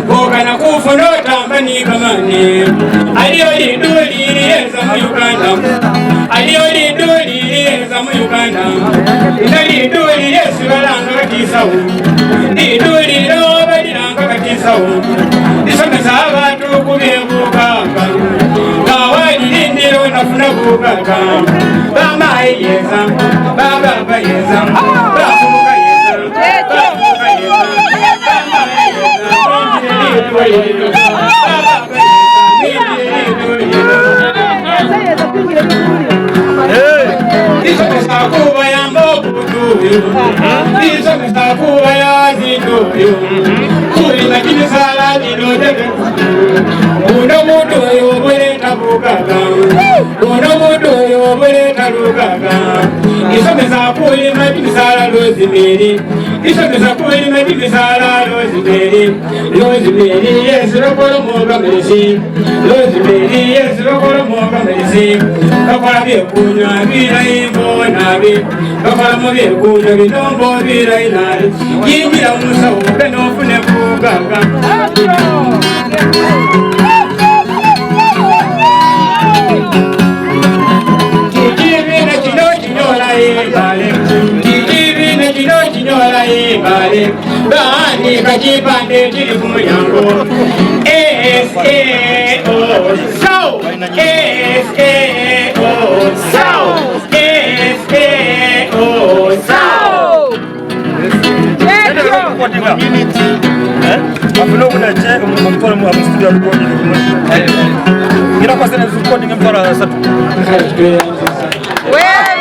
Ogana kufonota mani kamani Alioli doli yeza mu Uganda Alioli doli yeza mu Uganda Ndali doli yesu balanga katisawo Ndi doli lo balanga katisawo Isomesa abantu kubyebukaka Kawali ndiro nafuna bukaka Bama yeza baba yeza Bafumuka yeza Kuba ya mbokutuyo, iso kuba ya zituyo, kuri na kinisala dinodeke. Uno mutuyo bwele tabukaga, uno mutuyo bwele tabukaga. Iso kuri na kinisala lozimiri, iso kuri na kinisala lozimiri. Lozimiri yesu lokolo moga merisi, lozimiri yesu lokolo moga merisi. Kakora byekunywa birayimbo nabi, kakora mu byekunywa binombo birayinari. Yingira umusawo benofune kugaga. Kijibine kino kinyola ibale, kijibine kino kinyola ibale. Bani kajipande kiri kumulyango. S-A-O so S-A-O so S-A-O so Afilo kuna check mkono mwa studio recording. Ina kwa sana recording mpara sasa. Wewe